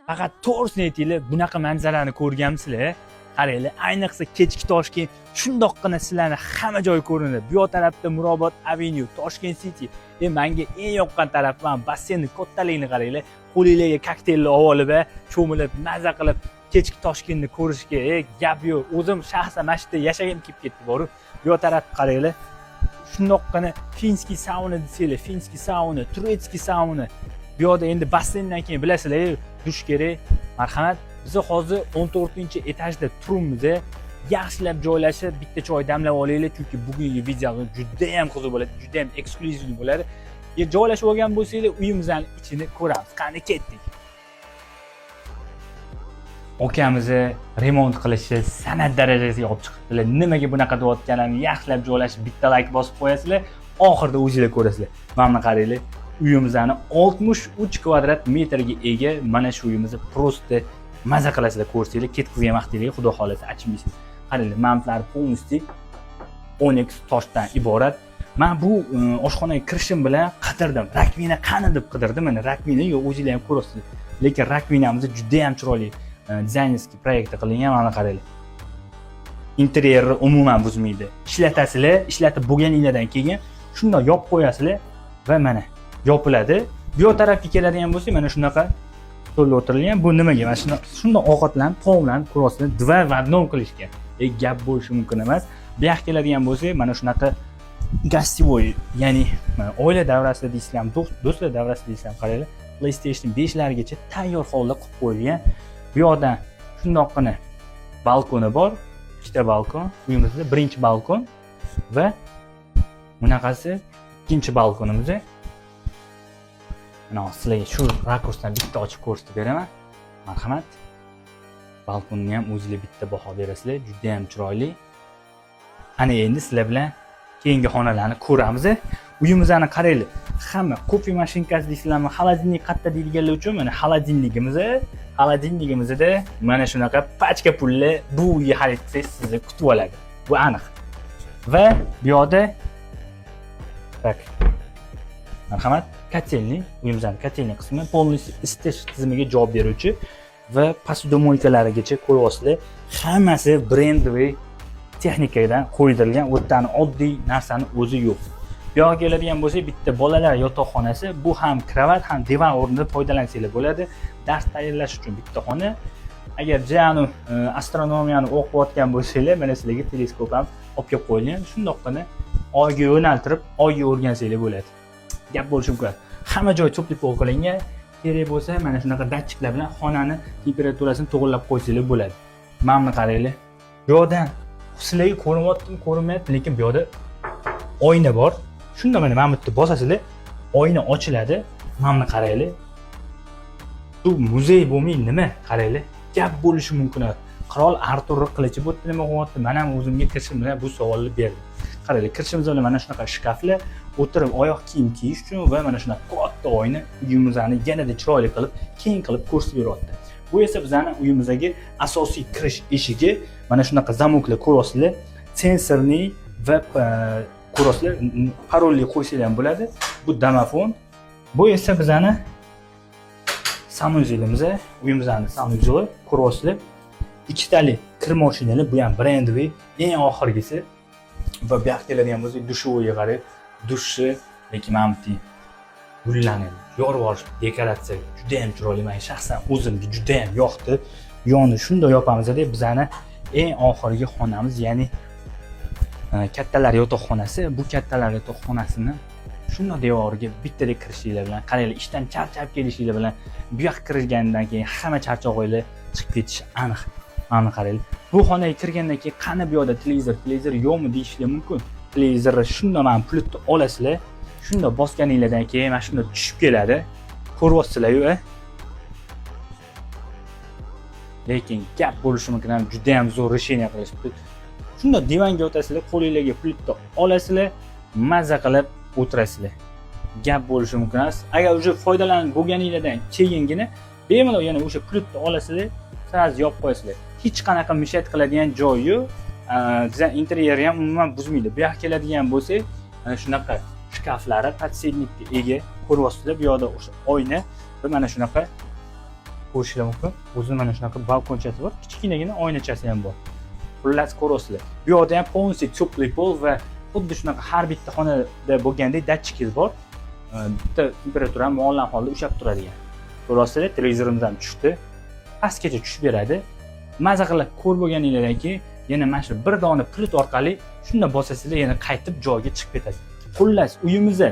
Faqat to'g'risini aytinglar, bunaqa manzarani ko'rganmisizlar? Qaranglar, ayniqsa kechki Toshkent shundoqqina sizlarni hamma joy ko'rinadi. Bu yoq tarafda Mirobod Avenue, Toshkent City. Menga eng yoqqan taraf mana basseynning kattaligini qaranglar. Qo'lingizga kokteylni olib olib, cho'milib, maza qilib kechki Toshkentni ko'rishga gap yo'q. O'zim shaxsan mana shu yerda yashagim kelib ketdi borib. Bu yoq tarafga qaranglar. Shundoqqina finskiy sauna desanglar, finskiy sauna, turetskiy sauna. Bu yoqda endi basseyndan keyin bilasizlar, dush kerak. Marhamat, biz hozir 14-etajda turibmiz. Yaxshilab joylashib, bitta choy damlab olaylik, chunki bugungi video juda ham qiziq bo'ladi, juda ham eksklyuziv bo'ladi. Joylashib olgan bo'lsanglar, uyimizning ichini ko'ramiz. Qani ketdik. Okamiz remont qilishi san'at darajasiga olib chiqibdilar. Nimaga bunaqa deyotganimni yaxshilab joylashib, bitta like bosib qo'yasizlar, oxirida o'zingizlar ko'rasizlar. Mana qaranglar. Uyimizni 63 kvadrat metrga ega mana shu uyimizni prosta maza qilasizlar, ko'rsanglar, ketkizgan vaqtingizga xudo xolasa achmaysiz. Qaranglar, mantlari полностью onyx toshdan iborat. Men bu oshxonaga kirishim bilan qidirdim. Rakvina qani deb qidirdim. Mana rakvina yo'q, o'zingizlar ham ko'rasiz. Lekin rakvinamiz juda ham chiroyli dizaynerskiy proyektda qilingan. Mana qaranglar. Interyerni umuman buzmaydi. Ishlatasizlar, ishlatib bo'lganinglardan keyin shunday yopib qo'yasizlar va mana yopiladi. Bu yoq tarafga keladigan bo'lsa, mana shunaqa stolga o'tirilgan. Bu nimaga? Mana shunday ovqatlanib, taomlanib ko'rasizlar, dva в одном qilishgan. Gap bo'lishi mumkin emas. Bu yoqqa keladigan bo'lsa, mana shunaqa gostевой, ya'ni oila davrasida deysizlar, do'stlar davrasida deysizlar, qaranglar, PlayStation 5 largacha tayyor holda qilib qo'yilgan. Bu yoqdan shundoqqina balkoni bor, ikkita balkon. Uyimizda birinchi balkon va bunaqasi ikkinchi balkonimiz. Mana sizlarga shu rakursdan bitta ochib ko'rsatib beraman. Marhamat. Balkonni ham o'zingizlar bitta baho berasizlar, juda ham chiroyli. Ana endi sizlar bilan keyingi xonalarni ko'ramiz. Uyimizni qaranglar. Hamma kofe mashinkasi deysizlarmi, xolodilnik qatta deyilganlar uchun mana xolodilligimizda mana shunaqa pachka pullar bu uyga xarid qilsangiz sizni kutib oladi. Bu aniq. Va bu yoqda tak. Marhamat, kotelnik, uyimizning kotelnik qismi полностью isitish tizimiga javob beruvchi va posudomoykalarigacha ko'ryapsizlar. Hammasi brendovый texnikadan qo'ydirilgan, o'tdan oddiy narsani o'zi yo'q. Bu yoqqa keladigan bo'lsak, bitta bolalar yotoqxonasi, bu ham kravat, ham divan o'rnida foydalansanglar bo'ladi. Dars tayyorlash uchun bitta xona. Agar janu astronomiyani o'qiyotgan bo'lsanglar, mana sizlarga teleskop ham olib kelib qo'yilgan. Shundoqqina oyga yo'naltirib, oyga o'rgansanglar bo'ladi. Gap bo'lishi mumkin. Hamma joy to'plik qilingan. Kerak bo'lsa, mana shunaqa datchiklar bilan xonani temperaturasini to'g'irlab qo'ysanglar bo'ladi. Mana buni qaranglar. Bu yoqdan sizlarga ko'rinyaptimi, ko'rinmayapti, lekin bu yoqda oyna bor. Shunda mana bu yerda bosasizlar, oyna ochiladi. Mana buni qaranglar. Bu muzey bo'lmay nima? Qaranglar. Gap bo'lishi mumkin. Qirol Artur qilichi bu yerda nima qilyapti? Men ham o'zimga kirishim bilan bu savolni berdim. Qaranglar, kirishimiz bilan mana shunaqa shkaflar, o'tirib oyoq kiyim kiyish uchun va mana shunaqa katta oyna uyimizni yanada chiroyli qilib, keng qilib ko'rsatib beryapti. Bu esa bizning uyimizga asosiy kirish eshigi. Mana shunaqa zamoklar ko'ryapsizlar. Sensorli va ko'ryapsizlar, parolli qo'ysanglar ham bo'ladi. Bu domofon. Bu esa bizning sanuzelimiz, uyimizning sanuzeli ko'ryapsizlar. Ikkitali kir mashinali, bu ham brendovый, eng oxirgisi. Va bu yoqqa keladigan bo'lsa, dushovoyga qarang, dushi, lekin mana bu gullanadi. Yorvorish dekoratsiya juda ham chiroyli. Men shaxsan o'zimga juda ham yoqdi. Yoni shunday yopamiz-da, bizning eng oxirgi xonamiz, ya'ni kattalar yotoqxonasi. Bu kattalar yotoqxonasini shunday devoriga bittadek kirishinglar bilan, qaranglar, ishdan charchab kelishinglar bilan bu yoqqa kirgandan keyin hamma charchoqinglar chiqib ketishi aniq. Mana qaranglar. Bu xonaga kirgandan keyin qani bu yoqda televizor yo'qmi deyishlar mumkin. Televizorni shunday mana pultni olasizlar. Shunda bosganinglardan keyin mana shunda tushib keladi. Ko'ryapsizlar-ku, lekin gap bo'lishi mumkin, ham juda ham zo'r решение qilishibdi. Shunda divanga o'tasizlar, qo'lingizga pultni olasizlar, maza qilib o'tirasizlar. Gap bo'lishi mumkin emas. Agar uje foydalanib bo'lganinglardan keyingina bemalol yana o'sha pultni olasizlar, sraz yopib qo'yasizlar. Hech qanaqa mishat qiladigan joyi yo'q. Dizayn interyeri ham umuman buzmaydi. Bu yoqqa keladigan bo'lsa, mana shunaqa shkaflari podsednikka ega ko'ryapsizlar. Bu yoqda o'sha oyna va mana shunaqa ko'rishingiz mumkin. O'zini mana shunaqa balkonchasi bor, kichkinagina oynachasi ham bor. Xullas ko'rasizlar. Bu yerda ham полностью теплый pol va xuddi shunaqa har bitta xonada bo'lgandek datchikingiz bor. Bitta temperatura muayyan holda ushlab turadigan. Ko'rasizlar, televizorimiz ham tushdi. Pastgacha tushib beradi. Maza qilib ko'rib bo'lganinglardan keyin yana mana shu bir dona pilit orqali shunda bosasizlar yana qaytib joyiga chiqib ketasiz. Xullas, uyimizni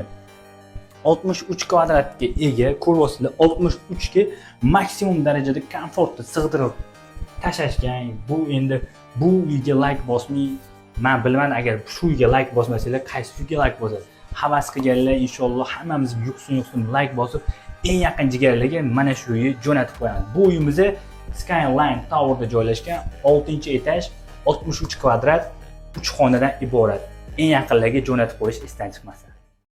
63 kvadratga ega, ko'ryapsizlar, 63 ga maksimum darajada komfortni sig'dirib tashlashgan. Bu endi bu uyga like bosmay, men bilmadim, agar shu uyga like bosmasanglar, qaysi uyga like bosasiz? Havas qilganlar inshaalloh hammamiz yuqsin like bosib, eng yaqin jigarlarga mana shu uyni jo'natib qo'yamiz. Bu uyimizni Skyline Tower'da joylashgan 6-etaj, 63 kvadrat, 3 xonadan iborat. Eng yaqinlarga jo'natib qo'yish esdan chiqmasin.